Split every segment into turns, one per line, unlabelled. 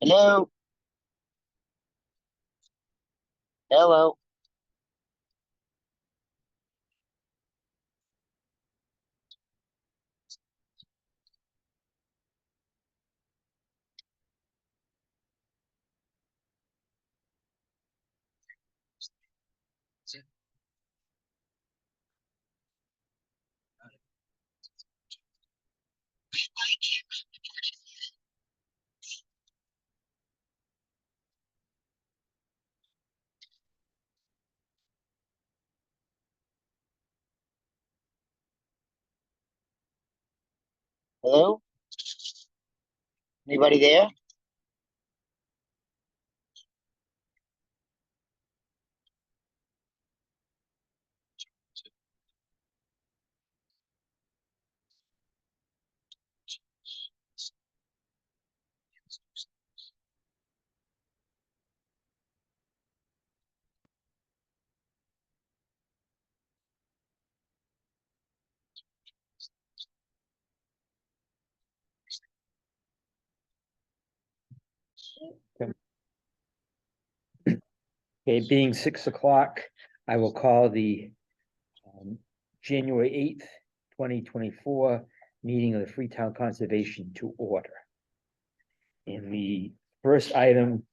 Hello, hello, hello. Anybody there?
Okay, being 6 o'clock, I will call the January 8th, 2024 meeting of the Freetown Conservation to order. And the first item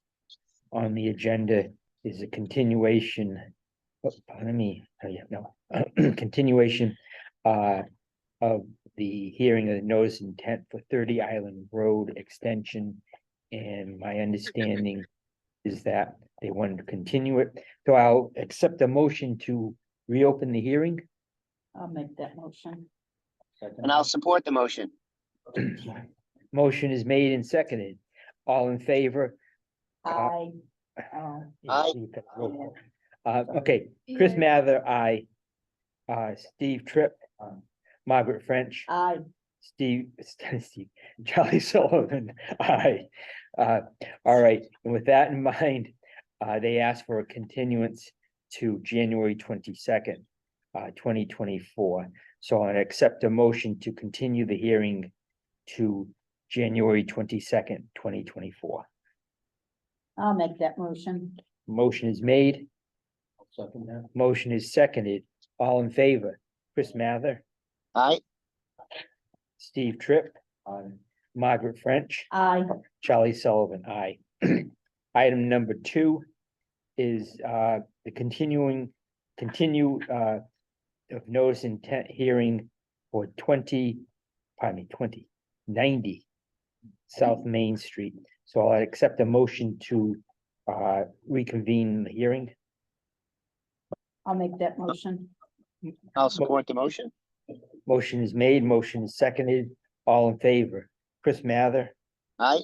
on the agenda is a continuation. Continuation of the hearing of the notice intent for 30 Island Road extension. And my understanding is that they wanted to continue it. So I'll accept a motion to reopen the hearing.
I'll make that motion.
And I'll support the motion.
Motion is made and seconded. All in favor?
I,
Aye.
Okay, Chris Mather, aye. Steve Tripp, Margaret French,
I,
Steve, Charlie Sullivan, aye. All right, and with that in mind, they asked for a continuance to January 22nd, 2024. So I accept a motion to continue the hearing to January 22nd, 2024.
I'll make that motion.
Motion is made. Motion is seconded. All in favor? Chris Mather,
Aye,
Steve Tripp, Margaret French,
I,
Charlie Sullivan, aye. Item number 2 is the continue of notice intent hearing for 2090 South Main Street. So I accept a motion to reconvene the hearing.
I'll make that motion.
I'll support the motion.
Motion is made, motion is seconded. All in favor? Chris Mather,
Aye,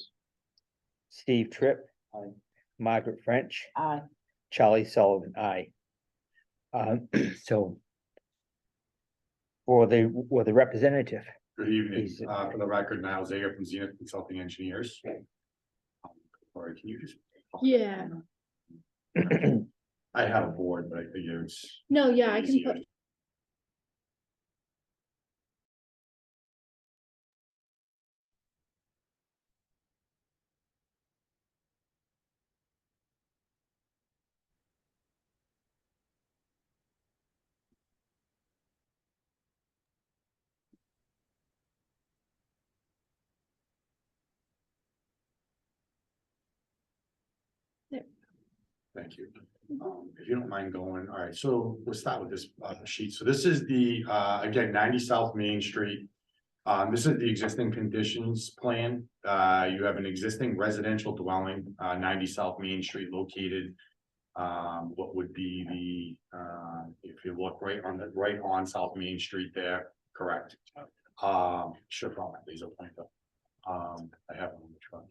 Steve Tripp, Margaret French,
I,
Charlie Sullivan, aye. So for the representative,
Good evening.
Please.
For the record, Niall Zager from Zenith Consulting Engineers. Or can you just?
Yeah,
I have a board, but I figure it's.
no, yeah, I can
easier.
put,
Thank you. If you don't mind going, all right, so we'll start with this sheet. So this is the, again, 90 South Main Street. This is the existing conditions plan. You have an existing residential dwelling, 90 South Main Street located. What would be the, if you look right on South Main Street there, correct? Sure, probably, please, I'll point up. I have one on the truck.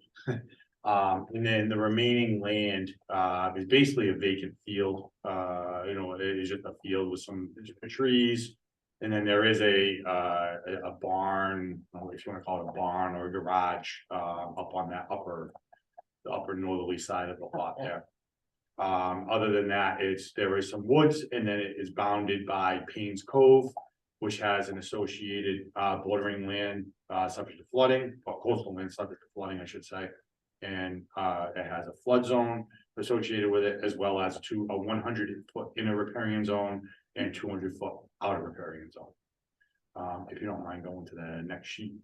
And then the remaining land is basically a vacant field. It is just a field with some trees. And then there is a barn, if you want to call it a barn or a garage, up on that the upper northerly side of the lot there. Other than that, there is some woods, and then it is bounded by Payne's Cove, which has an associated bordering land subject to flooding, or coastal land subject to flooding, I should say. and it has a flood zone associated with it, as well as a 100-foot inner riparian zone and 200-foot outer riparian zone. If you don't mind going to the next sheet.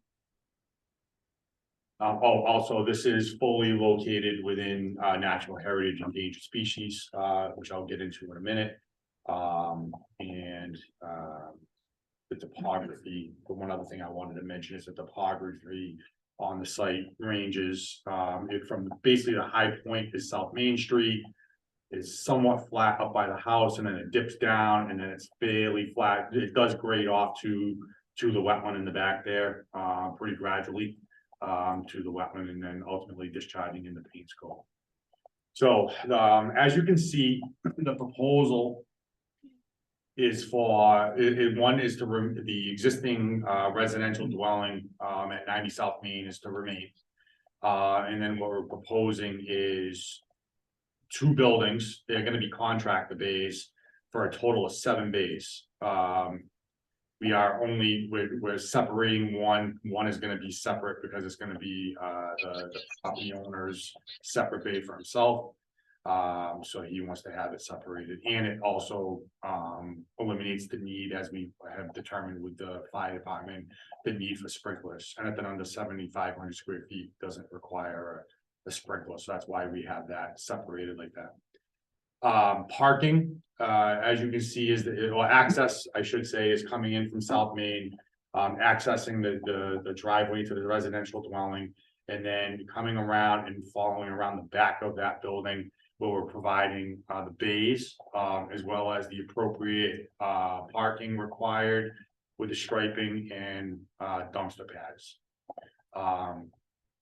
Also, this is fully located within natural heritage endangered species, which I'll get into in a minute. The topography, but one other thing I wanted to mention is the topography on the site ranges, from basically the high point is South Main Street. Is somewhat flat up by the house, and then it dips down, and then it's fairly flat. It does grade off to the wetland in the back there, pretty gradually, to the wetland, and then ultimately discharging into Payne's Cove. So, as you can see, the proposal is for, one is to the existing residential dwelling at 90 South Main is to remain. And then what we're proposing is 2 buildings. They're gonna be contractor bays for a total of 7 bays. We're separating one. One is gonna be separate because it's gonna be the property owner's separate bay for himself. So he wants to have it separated, and it also eliminates the need, as we have determined with the fire department, the need for sprinklers. Anything under 7,500 square feet doesn't require a sprinkler, so that's why we have that separated like that. Parking, as you can see, access, I should say, is coming in from South Main, accessing the driveway to the residential dwelling, and then coming around and following around the back of that building, where we're providing the bays, as well as the appropriate parking required with the striping and dumpster pads.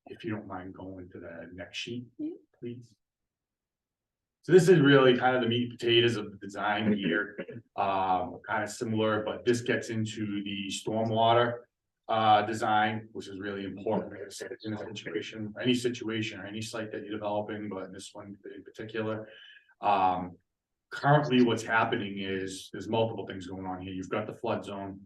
If you don't mind going to the next sheet, please. So this is really kind of the meat and potatoes of the design here, kind of similar, but this gets into the stormwater design, which is really important in a situation, any situation or any site that you're developing, but in this one in particular. Currently what's happening is there's multiple things going on here. You've got the flood zone,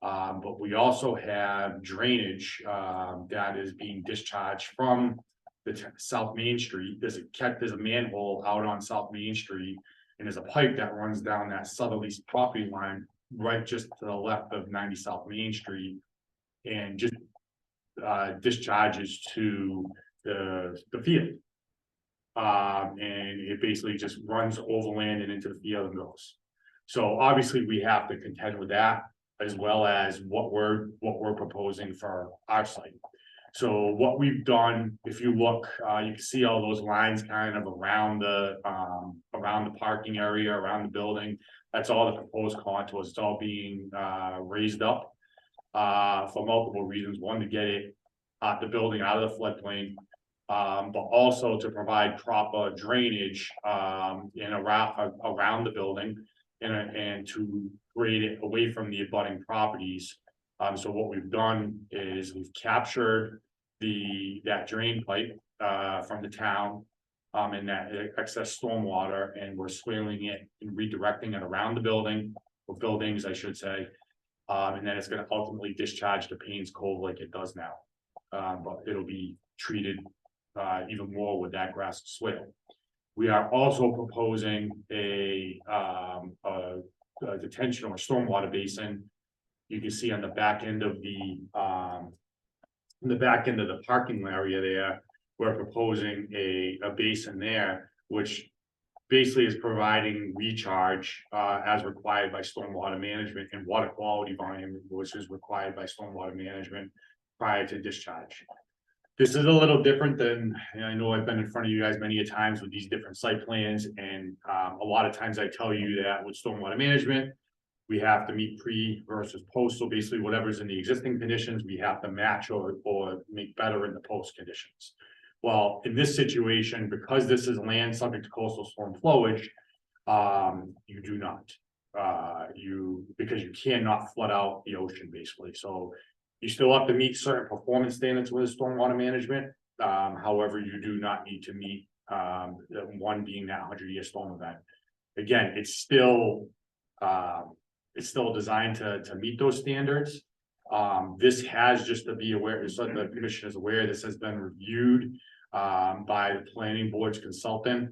but we also have drainage that is being discharged from the South Main Street. There's a manhole out on South Main Street, and there's a pipe that runs down that southerly property line right just to the left of 90 South Main Street, and just discharges to the field. And it basically just runs overland and into the field and goes. So obviously we have to contend with that, as well as what we're proposing for our site. So what we've done, if you look, you can see all those lines kind of around the parking area, around the building. That's all the proposed contours. It's all being raised up for multiple reasons. One, to get the building out of the floodplain, but also to provide proper drainage in around the building, and to grade it away from the abutting properties. So what we've done is we've captured that drain pipe from the town, and that excess stormwater, and we're swaling it and redirecting it around the building, or buildings, I should say. And then it's going to ultimately discharge to Payne's Cove like it does now. But it'll be treated even more with that grass swale. We are also proposing a detention or stormwater basin. You can see on the back end of the parking area there, we're proposing a basin there, which basically is providing recharge as required by stormwater management, and water quality volume, which is required by stormwater management prior to discharge. This is a little different than, I know I've been in front of you guys many a times with these different site plans, and a lot of times I tell you that with stormwater management, we have to meet pre versus post. So basically whatever's in the existing conditions, we have to match or make better in the post conditions. Well, in this situation, because this is land subject to coastal storm flowage, you do not. Because you cannot flood out the ocean, basically. So you still have to meet certain performance standards with stormwater management. However, you do not need to meet one being that 100-year storm event. Again, it's still designed to meet those standards. This has, just to be aware, so the commission is aware, this has been reviewed by the planning board's consultant,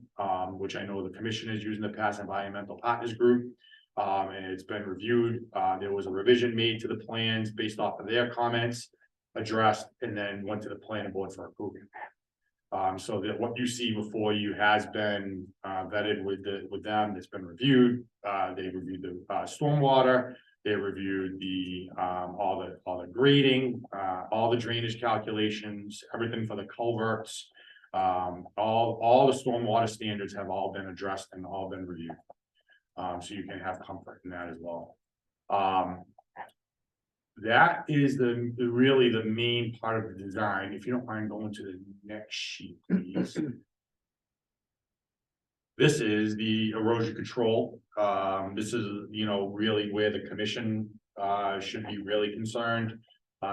which I know the commission is using the past Environmental Partners Group. And it's been reviewed. There was a revision made to the plans based off of their comments, addressed, and then went to the planning board for approval. So that what you see before you has been vetted with them. It's been reviewed. They reviewed the stormwater. They reviewed the all the grading, all the drainage calculations, everything for the culverts. All the stormwater standards have all been addressed and all been reviewed. So you can have comfort in that as well. That is really the main part of the design. If you don't mind going to the next sheet, please. This is the erosion control. This is, really where the commission should be really concerned.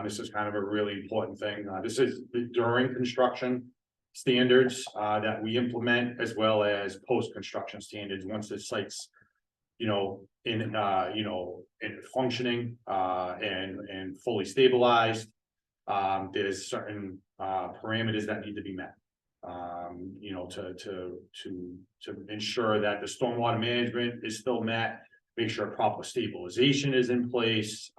This is kind of a really important thing. This is the during construction standards that we implement, as well as post-construction standards once the site's in functioning and fully stabilized. There's certain parameters that need to be met. To ensure that the stormwater management is still met, make sure proper stabilization is in place.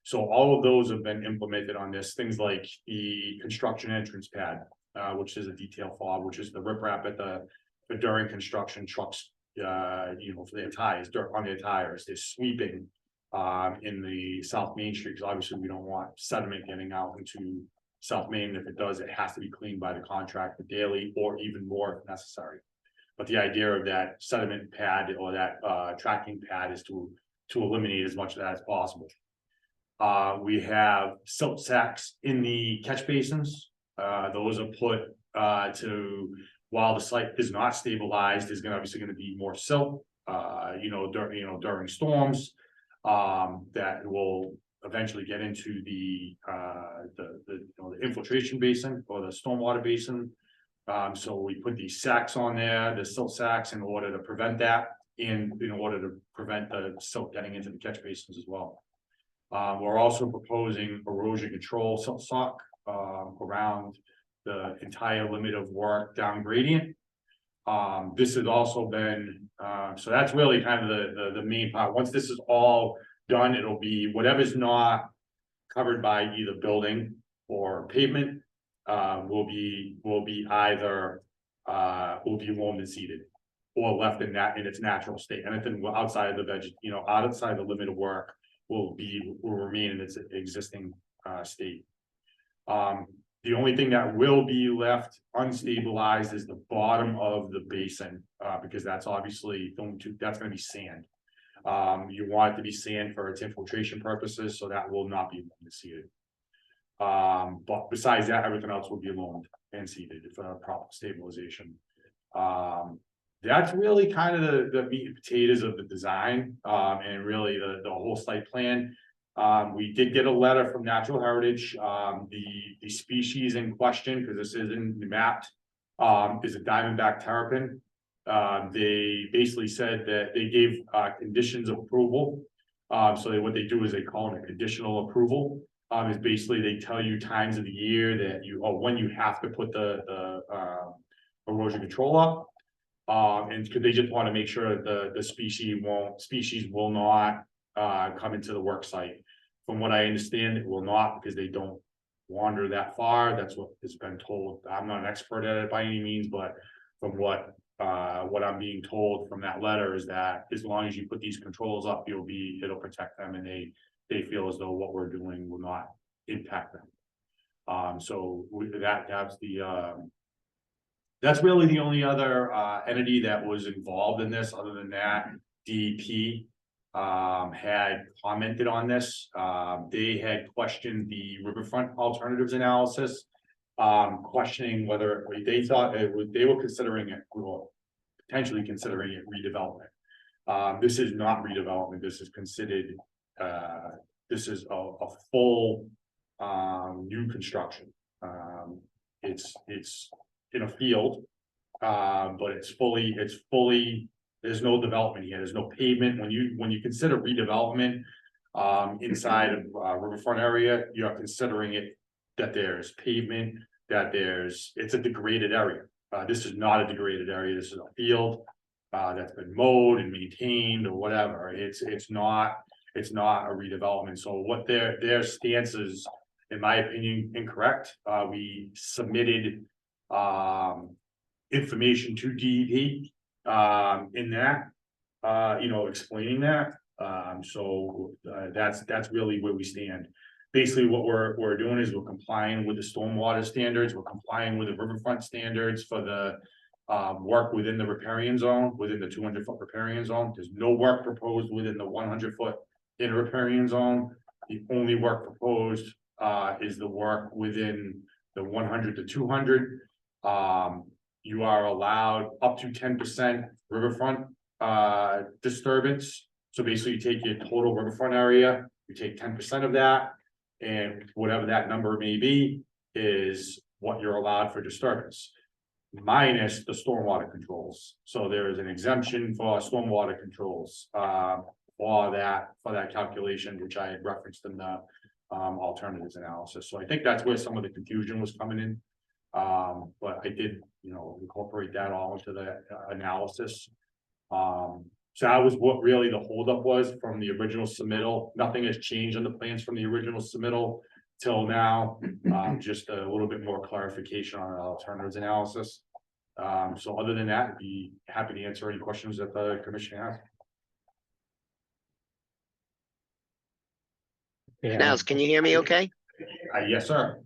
So all of those have been implemented on this. Things like the construction entrance pad, which is a detail fob, which is the riprap at the during construction trucks. For their tires, dirt on their tires, they're sweeping in the South Main Street, because obviously we don't want sediment getting out into South Main. If it does, it has to be cleaned by the contractor daily, or even more if necessary. But the idea of that sediment pad or that tracking pad is to eliminate as much of that as possible. We have silt sacks in the catch basins. Those are put while the site is not stabilized, there's obviously going to be more silt, during storms, that will eventually get into the infiltration basin or the stormwater basin. So we put these sacks on there, the silt sacks, in order to prevent that, and in order to prevent the silt getting into the catch basins as well. We're also proposing erosion control silt sock around the entire limit of work down gradient. This has also been, so that's really kind of the main part. Once this is all done, it'll be whatever's not covered by either building or pavement, will be either will be loamed and seeded, or left in its natural state. Anything outside of the outside the limit of work will remain in its existing state. The only thing that will be left unstabilized is the bottom of the basin, because that's obviously that's going to be sand. You want it to be sand for its infiltration purposes, so that will not be seeded. But besides that, everything else will be loamed and seeded for proper stabilization. That's really kind of the meat and potatoes of the design, and really the whole site plan. We did get a letter from Natural Heritage. The species in question, because this isn't mapped, is a diamondback terrapin. They basically said that they gave conditions of approval. So what they do is they call it a conditional approval. Is basically they tell you times of the year that when you have to put the erosion control up. And because they just want to make sure that the species will not come into the work site. From what I understand, it will not, because they don't wander that far. That's what has been told. I'm not an expert at it by any means, but from what I'm being told from that letter is that as long as you put these controls up, it'll protect them, and they feel as though what we're doing will not impact them. So that's really the only other entity that was involved in this. Other than that, DEP had commented on this. They had questioned the riverfront alternatives analysis, questioning whether they thought they were considering it, or potentially considering it redevelopment. This is not redevelopment. This is considered. This is a full new construction. It's in a field, but it's fully. There's no development here. There's no pavement. When you consider redevelopment inside of riverfront area, you're considering it that there's pavement, that it's a degraded area. This is not a degraded area. This is a field that's been mowed and maintained or whatever. It's not a redevelopment. So what their stance is, in my opinion, incorrect. We submitted information to DEP in that, explaining that. So that's really where we stand. Basically, what we're doing is we're complying with the stormwater standards, we're complying with the riverfront standards for the work within the riparian zone, within the 200-foot riparian zone. There's no work proposed within the 100-foot in riparian zone. The only work proposed is the work within the 100 to 200. You are allowed up to 10% riverfront disturbance. So basically you take your total riverfront area, you take 10% of that, and whatever that number may be is what you're allowed for disturbance, minus the stormwater controls. So there is an exemption for stormwater controls for that calculation, which I had referenced in the alternatives analysis. So I think that's where some of the confusion was coming in. But I did, incorporate that all into the analysis. So that was what really the holdup was from the original submittal. Nothing has changed on the plans from the original submittal till now. Just a little bit more clarification on the alternatives analysis. So other than that, I'd be happy to answer any questions that the commission has.
Nels, can you hear me okay?
Yes, sir.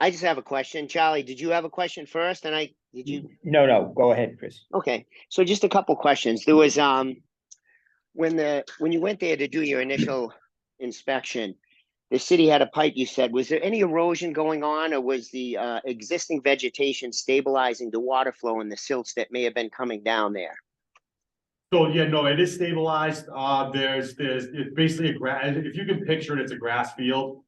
I just have a question. Charlie, did you have a question first? And did you?
No, go ahead, Chris.
Okay, so just a couple questions. There was, when you went there to do your initial inspection, the city had a pipe, you said. Was there any erosion going on, or was the existing vegetation stabilizing the water flow and the silts that may have been coming down there?
So yeah, no, it is stabilized. It's basically a grass. If you can picture it, it's a grass field.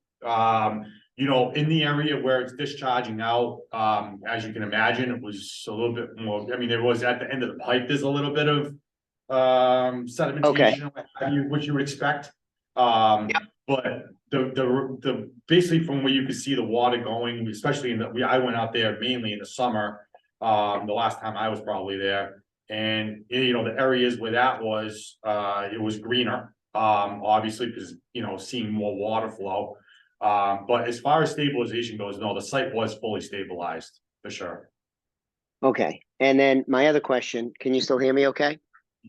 In the area where it's discharging out, as you can imagine, it was a little bit more. I mean, there was at the end of the pipe. There's a little bit of sedimentation, which you would expect. But the basically from where you could see the water going, especially I went out there mainly in the summer. The last time I was probably there. And, the areas where that was, it was greener, obviously, because, seeing more water flow. But as far as stabilization goes, no, the site was fully stabilized for sure.
Okay. And then my other question, can you still hear me okay?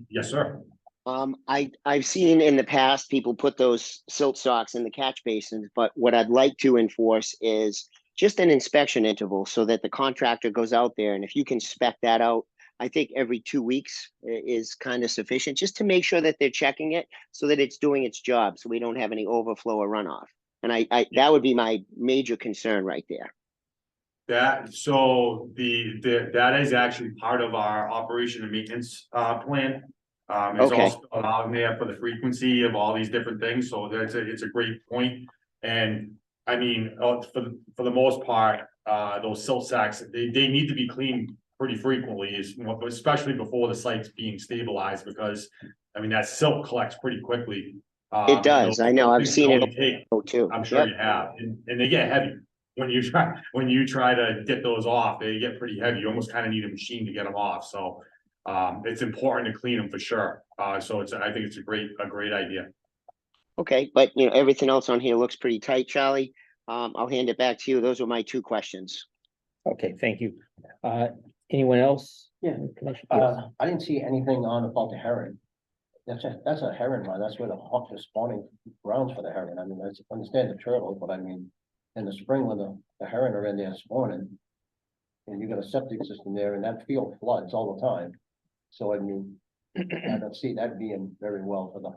Yes, sir.
I've seen in the past people put those silt socks in the catch basins, but what I'd like to enforce is just an inspection interval so that the contractor goes out there, and if you can spec that out, I think every 2 weeks is kind of sufficient, just to make sure that they're checking it so that it's doing its job, so we don't have any overflow or runoff. And that would be my major concern right there.
That is actually part of our operation and maintenance plan. It's
Okay.
also allowed there for the frequency of all these different things. So it's a great point. And I mean, for the most part, those silt sacks, they need to be cleaned pretty frequently, especially before the site's being stabilized, because I mean that silt collects pretty quickly.
It does. I know. I've seen it too.
I'm sure you have, and they get heavy when you try to get those off. They get pretty heavy. You almost kind of need a machine to get them off. So it's important to clean them for sure. So I think it's a great idea.
Okay, but everything else on here looks pretty tight, Charlie. I'll hand it back to you. Those were my two questions.
Okay, thank you. Anyone else?
Yeah.
Commissioner?
I didn't see anything on about the heron. That's a heron run. That's where the spawning grounds for the heron. I mean, I understand the turtle, but I mean, in the spring when the heron are in there spawning, and you got a septic system there, and that field floods all the time. So I mean, I don't see that being very well for the.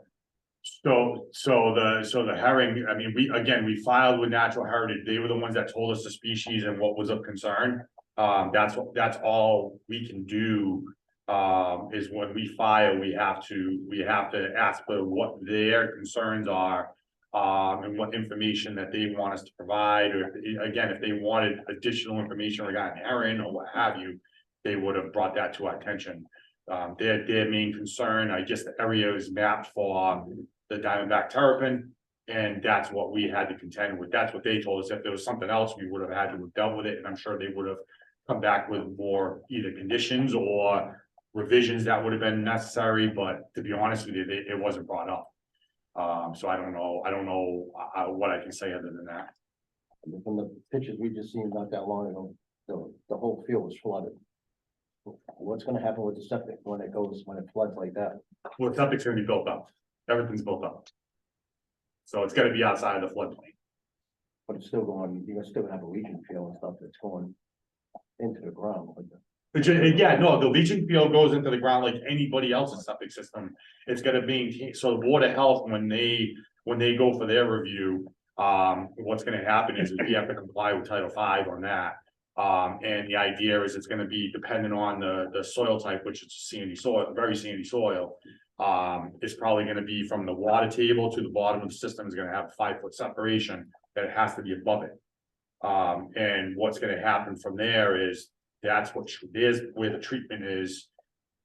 So the herring, I mean, we filed with Natural Heritage. They were the ones that told us the species and what was of concern. That's all we can do. Is when we file, we have to ask for what their concerns are, and what information that they want us to provide, or if they wanted additional information regarding heron or what have you, they would have brought that to our attention. Their main concern, I guess the area is mapped for the diamondback terrapin. And that's what we had to contend with. That's what they told us. If there was something else, we would have had to have dealt with it, and I'm sure they would have come back with more either conditions or revisions that would have been necessary, but to be honest with you, it wasn't brought up. So I don't know what I can say other than that.
I mean, from the pictures we just seen not that long ago, the whole field was flooded. What's gonna happen with the septic when it floods like that?
Well, septic's gonna be built up. Everything's built up. So it's gonna be outside of the floodplain.
But it's still going, you're still gonna have a leaching field and stuff that's going into the ground, like the.
Yeah, no, the leaching field goes into the ground like anybody else's septic system. It's gonna be, so the Board of Health, when they go for their review, what's gonna happen is we have to comply with Title V on that. And the idea is it's gonna be dependent on the soil type, which is sandy soil, very sandy soil. It's probably gonna be from the water table to the bottom of the system is gonna have a 5-foot separation that it has to be above it. And what's gonna happen from there is that's what is where the treatment is.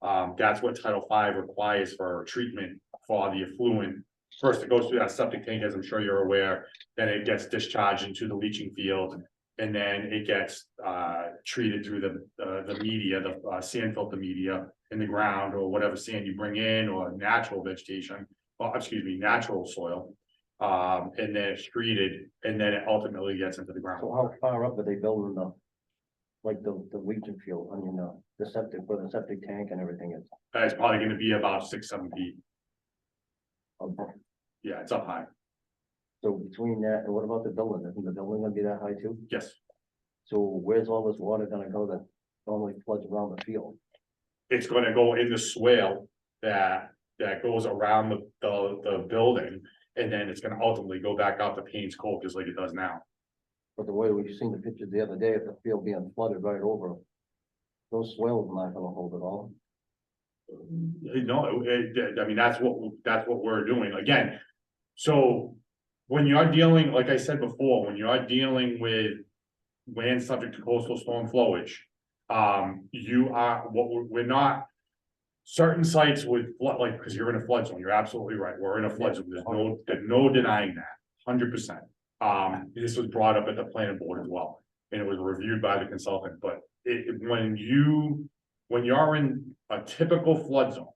That's what Title V requires for treatment for the effluent. First, it goes through that septic tank, as I'm sure you're aware, then it gets discharged into the leaching field. And then it gets treated through the media, the sand filter media in the ground, or whatever sand you bring in, or natural vegetation, or excuse me, natural soil. And then it's treated, and then it ultimately gets into the ground.
So how far up are they building the leaching field, I mean, the septic, where the septic tank and everything is?
It's probably gonna be about 6-7 feet.
Okay.
Yeah, it's up high.
So between that, and what about the building? Isn't the building gonna be that high too?
Yes,
So where's all this water gonna go that normally floods around the field?
it's gonna go in the swale that goes around the building. And then it's gonna ultimately go back out to Payne's Cove, just like it does now.
But the way we've seen the pictures the other day of the field being flooded right over, those swales are not gonna hold it all.
No, I mean, that's what we're doing, again. So when you're dealing, like I said before, when you're dealing with land subject to coastal storm flowage. We're not. Certain sites with flood, like, because you're in a flood zone, you're absolutely right, we're in a flood zone, there's no denying that, 100%. This was brought up at the planning board as well, and it was reviewed by the consultant, but when you're in a typical flood zone,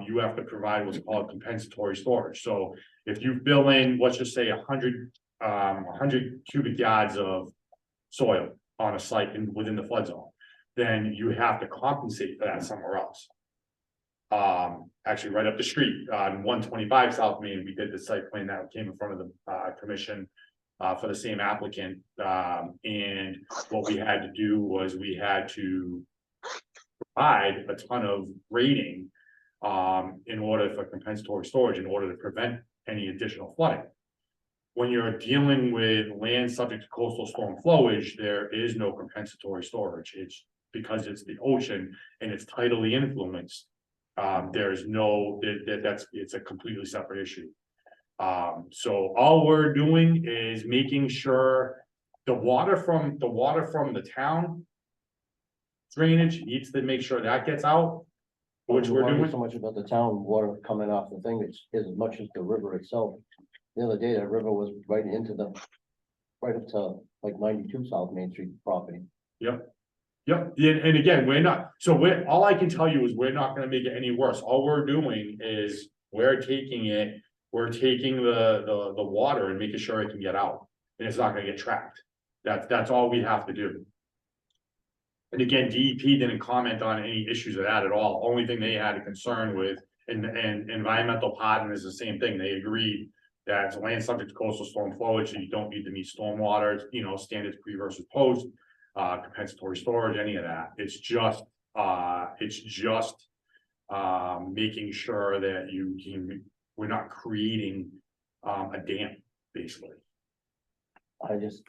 you have to provide what's called compensatory storage. So if you fill in, let's just say 100 cubic yards of soil on a site within the flood zone, then you have to compensate for that somewhere else. Actually right up the street on 125 South Main, we did the site plan that came in front of the commission for the same applicant. And what we had to do was we had to provide a ton of grading in order for compensatory storage, in order to prevent any additional flooding. When you're dealing with land subject to coastal storm flowage, there is no compensatory storage. It's because it's the ocean and it's tidally influenced. There's no, it's a completely separate issue. So all we're doing is making sure the water from the town drainage needs to make sure that gets out, which we're doing.
So much about the town water coming off the thing, it's as much as the river itself. The other day, that river was right up to like 92 South Main Street property.
Yep. Yep, and again, all I can tell you is we're not gonna make it any worse. All we're doing is we're taking the water and making sure it can get out, and it's not gonna get trapped. That's all we have to do. And again, DEP didn't comment on any issues of that at all. Only thing they had a concern with, and environmental pardon is the same thing. They agreed that it's land subject to coastal storm flowage, so you don't need to meet stormwater, standards pre versus post. Compensatory storage, any of that. It's just making sure that we're not creating a dam, basically.
I just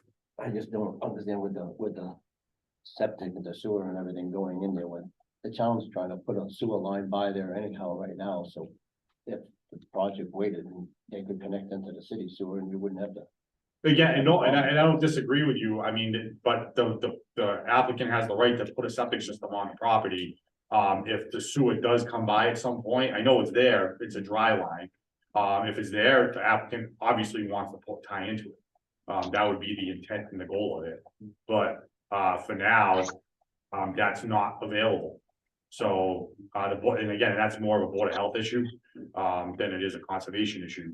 don't understand with the septic and the sewer and everything going in there when the town's trying to put a sewer line by there anyhow right now, so. If the project waited and they could connect into the city sewer and you wouldn't have to.
Again, and I don't disagree with you. I mean, but the applicant has the right to put a septic system on the property. If the sewer does come by at some point, I know it's there, it's a dry line. If it's there, the applicant obviously wants to tie into it. That would be the intent and the goal of it, but, for now, that's not available. So, the board, and again, that's more of a Board of Health issue, than it is a conservation issue.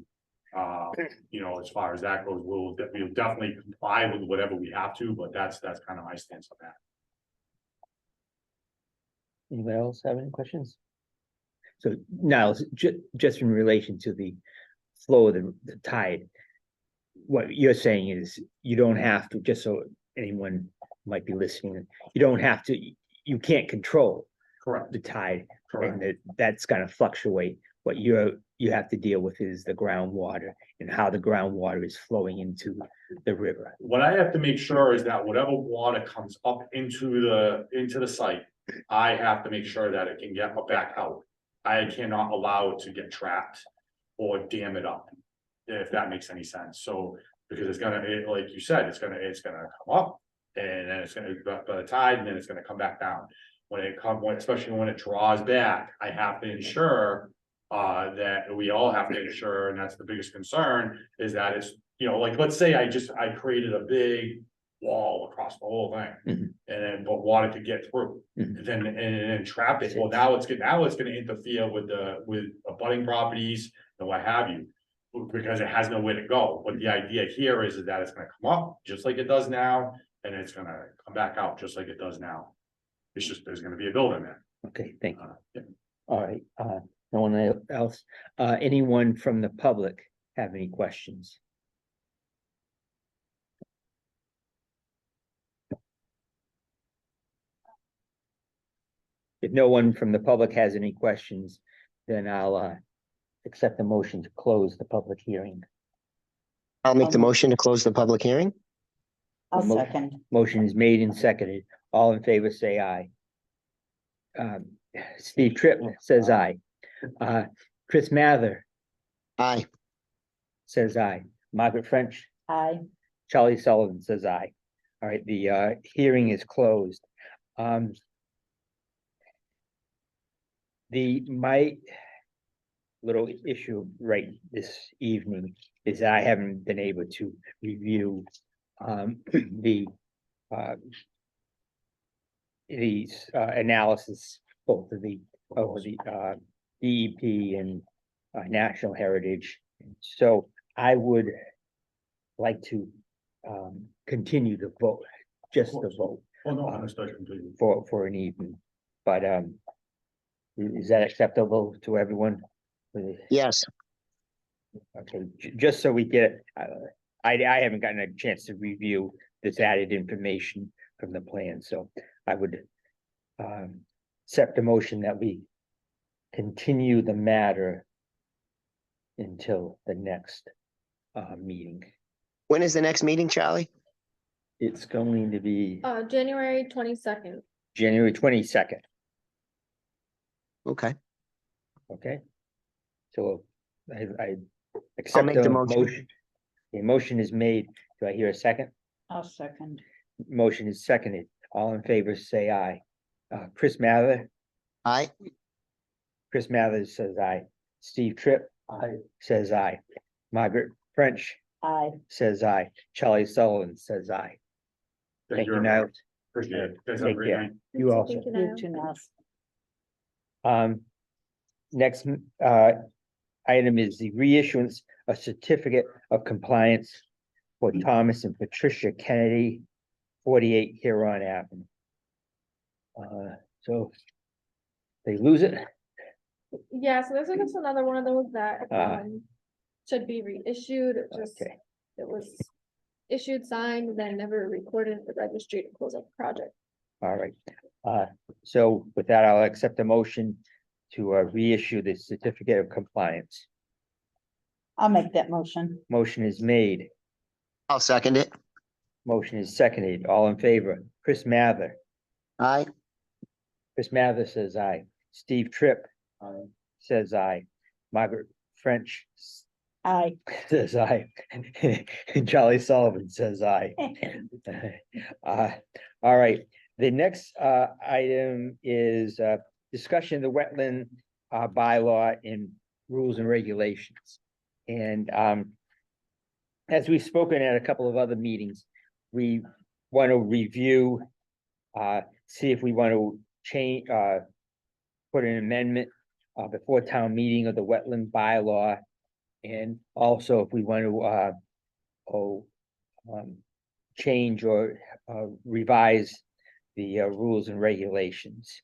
You know, as far as that goes, we'll definitely comply with whatever we have to, but that's kind of my stance on that.
Anybody else have any questions? So now, just in relation to the flow of the tide, what you're saying is you don't have to, just so anyone might be listening, you don't have to, you can't control
Correct,
the tide,
correct.
and that's gonna fluctuate. What you have to deal with is the groundwater and how the groundwater is flowing into the river.
What I have to make sure is that whatever water comes up into the site, I have to make sure that it can get back out. I cannot allow it to get trapped or dam it up, if that makes any sense. So, because it's gonna, like you said, it's gonna come up, and then it's gonna, by the tide, and then it's gonna come back down. Especially when it draws back, I have to ensure that we all have to ensure, and that's the biggest concern, is that it's, you know, like, let's say I created a big wall across the whole thing.
Mhm.
And then, but water could get through,
Mhm.
and then trap it. Well, now it's gonna interfere with abutting properties and what have you. Because it has nowhere to go. But the idea here is that it's gonna come up just like it does now, and it's gonna come back out just like it does now. It's just, there's gonna be a building there.
Okay, thank you.
Yeah.
All right, no one else, anyone from the public have any questions? If no one from the public has any questions, then I'll accept the motion to close the public hearing.
I'll make the motion to close the public hearing.
I'll
Mo-
second.
Motion is made and seconded. All in favor, say aye. Steve Tripp says aye. Chris Mather
Aye.
says aye. Margaret French,
Aye.
Charlie Sullivan says aye. All right, the hearing is closed. My little issue right this evening is that I haven't been able to review the analysis, both of the DEP and National Heritage. So I would like to continue the vote, just the vote
Oh, no, understood completely.
for an evening, but is that acceptable to everyone?
Yes.
Okay, just so we get, I haven't gotten a chance to review this added information from the plan, so I would accept the motion that we continue the matter until the next meeting.
When is the next meeting, Charlie?
It's going to be
January 22nd.
January 22nd,
Okay.
okay? So I accept
make the
the
motion.
motion. The motion is made. Do I hear a second?
I'll second.
Motion is seconded. All in favor, say aye. Chris Mather,
Aye.
Chris Mather says aye. Steve Tripp. Aye. Says aye. Margaret French
Aye.
says aye. Charlie Sullivan says aye. Thank you,
very
Niall.
much. Appreciate it. Guys, have a
Take
great
care.
night.
You also.
Thank you,
You
Niall.
too, Nels.
Next, item is the reissuance of certificate of compliance for Thomas and Patricia Kennedy, 48 Huron Avenue. So they lose it.
Yeah, so this is just another one of those that
Ah.
should be reissued. It just,
Okay,
it was issued, signed, then never recorded at the registry to close up the project.
all right. So with that, I'll accept the motion to reissue the certificate of compliance.
I'll make that motion.
Motion is made.
I'll second it.
Motion is seconded. All in favor? Chris Mather.
Aye.
Chris Mather says aye. Steve Tripp says aye. Margaret French
Aye.
says aye. And Charlie Sullivan says aye. All right, the next item is discussion of the wetland bylaw and rules and regulations. And as we've spoken at a couple of other meetings, we want to review, see if we want to change, put an amendment before town meeting of the wetland bylaw. And also if we want to change or revise the rules and regulations.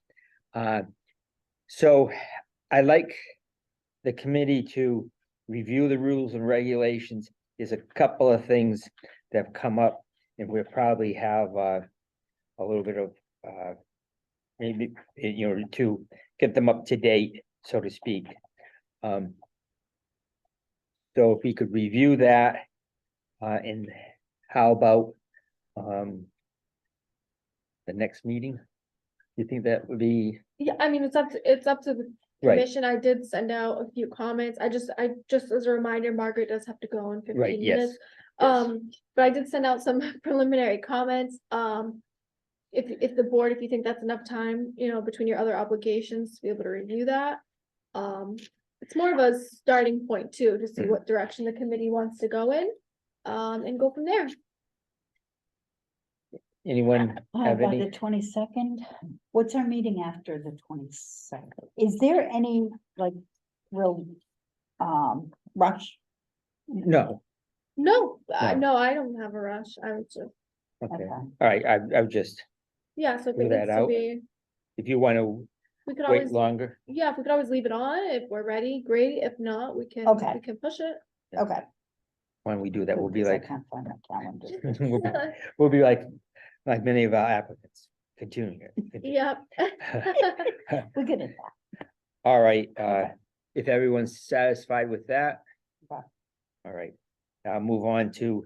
So I like the committee to review the rules and regulations. There's a couple of things that have come up, and we'll probably have a little bit of maybe, to get them up to date, so to speak. So if we could review that, and how about the next meeting? You think that would be
Yeah, I mean, it's up to the
right?
commission. I did send out a few comments. I just as a reminder, Margaret does have to go in
Right,
15
yes,
minutes.
yes.
But I did send out some preliminary comments. If the board, if you think that's enough time, between your other obligations to be able to review that. It's more of a starting point too, to see
Mhm.
what direction the committee wants to go in. And go from there.
Anyone have
By
any?
the 22nd, what's our meeting after the 22nd? Is there any like real rush?
No,
No,
No.
no, I don't have a rush. I would just,
okay,
Okay.
all right, I would just,
yeah, so if
Figure
it
that
needs to
out.
be,
if you want to
we could
wait
always,
longer,
yeah, if we could always leave it on, if we're ready, great. If not, we can
Okay.
push it.
Okay.
why don't we do that? We'll be
Because I
like,
can't find my calendar.
we'll be like many of our applicants, continuing it.
Yep.
We're good at that.
All right,
Okay.
if everyone's satisfied with that.
Okay.
All right, I'll move on to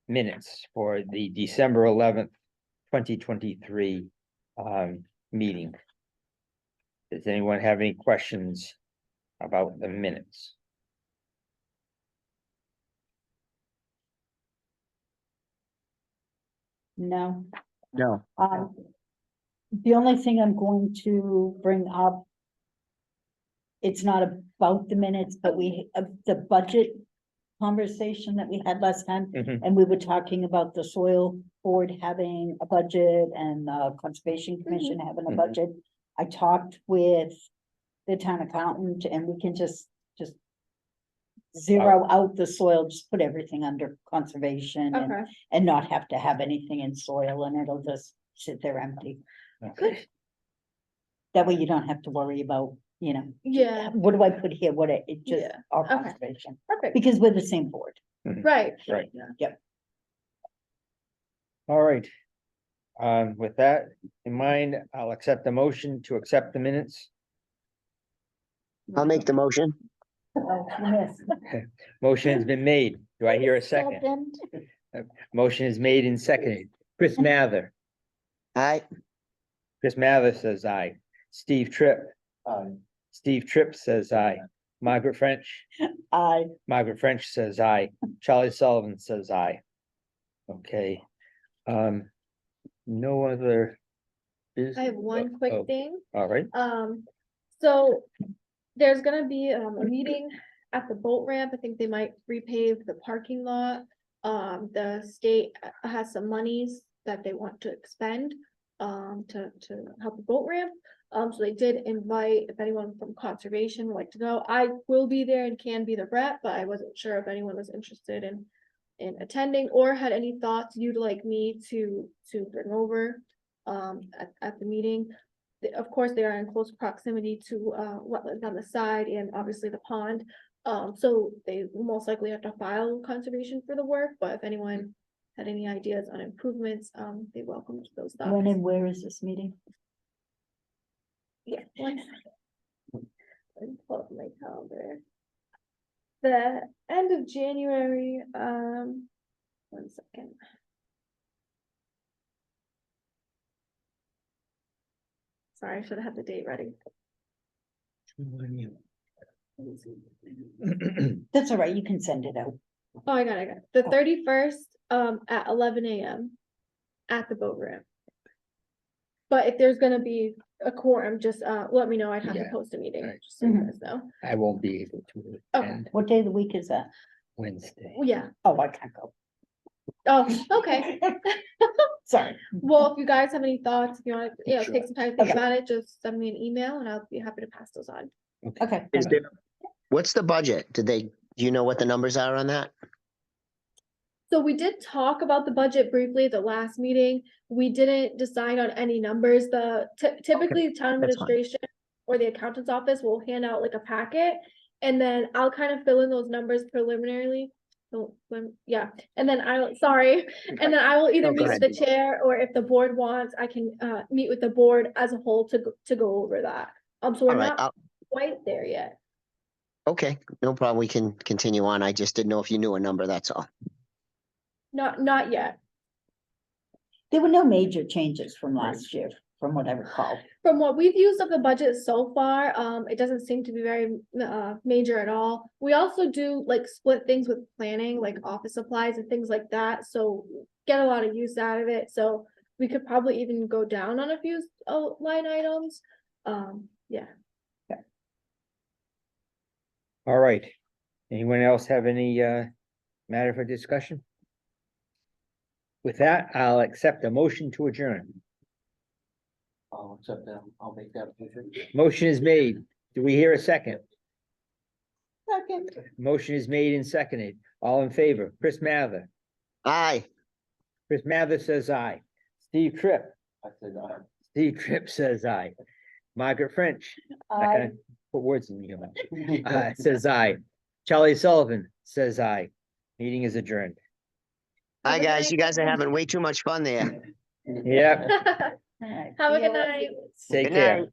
minutes for the December 11th, 2023 meeting. Does anyone have any questions about the minutes?
No.
No.
The only thing I'm going to bring up. It's not about the minutes, but the budget conversation that we had last time.
Mhm.
And we were talking about the soil board having a budget and the conservation commission having a
Mhm.
budget. I talked with the town accountant and we can just zero out the soil, just put everything under conservation and
Okay,
not have to have anything in soil and it'll just sit there empty.
Okay.
That way you don't have to worry about,
yeah,
what do I put here? It just,
Yeah,
our
okay.
conservation,
perfect,
because we're the same board.
right.
Right.
Yeah.
All right. With that in mind, I'll accept the motion to accept the minutes.
I'll make the motion.
Oh, yes.
Motion has been made. Do I hear a second? Motion is made and seconded. Chris Mather.
Aye.
Chris Mather says aye. Steve Tripp. Steve Tripp says aye. Margaret French.
I,
Margaret French says aye. Charlie Sullivan says aye. Okay. No other.
I have one quick
Oh,
thing.
all right.
So there's gonna be a meeting at the boat ramp. I think they might repave the parking lot. The state has some monies that they want to expend to help the boat ramp. So they did invite, if anyone from conservation would like to go. I will be there and can be the rep, but I wasn't sure if anyone was interested in attending or had any thoughts you'd like me to bring over at the meeting. Of course, they are in close proximity to wetlands on the side and obviously the pond. So they will most likely have to file conservation for the work, but if anyone had any ideas on improvements, they welcomed those thoughts.
when and where is this meeting?
Yeah. One second. Let me pull up my calendar. The end of January, 1 second. Sorry, I should have had the date ready. Let me see.
That's all right, you can send it out.
Oh, I got it. The 31st, at 11 AM at the boat ramp. But if there's gonna be a quorum, just, let me know. I'd have to
Yeah.
post a meeting,
Alright.
just so you
Mhm.
guys know.
I won't be able to
Okay.
attend
What day of the week is that?
Wednesday.
Yeah.
Oh, I can't go.
Oh, okay.
Sorry.
Well, if you guys have any thoughts, if you want to,
Sure.
take some time to think
Okay.
about it, just send me an email and I'll be happy to pass those on.
Okay.
Is there, what's the budget? Do you know what the numbers are on that?
So we did talk about the budget briefly at the last meeting. We didn't decide on any numbers. Typically town
that's fine.
administration or the accountant's office will hand out like a packet. And then I'll kind of fill in those numbers preliminarily. So yeah, and then sorry, and then I will either
No, go
meet with
ahead.
the chair, or if the board wants, I can meet with the board as a whole to go over that. So we're
All right,
not quite there yet.
okay, no problem. We can continue on. I just didn't know if you knew a number, that's all.
Not yet.
There were no major changes from last year, from what I recall.
From what we've used of the budget so far, it doesn't seem to be very major at all. We also do like split things with planning, like office supplies and things like that, so get a lot of use out of it, so we could probably even go down on a few line items. Yeah.
All right. Anyone else have any matter for discussion? With that, I'll accept a motion to adjourn.
I'll accept them, I'll make that. decision.
Motion is made. Do we hear a second?
Second.
Motion is made and seconded. All in favor? Chris Mather.
Aye,
Chris Mather says aye. Steve Tripp.
I said,
Steve Tripp says aye. Margaret French. Not gonna put words in your mouth. Says aye. Charlie Sullivan says aye. Meeting is adjourned.
hi
Have a good
guys,
night,
you guys are
everyone.
having way too much fun there.
Yep.
All right.
Have a
See you
good
later.
night.
Take
Good
care.
night.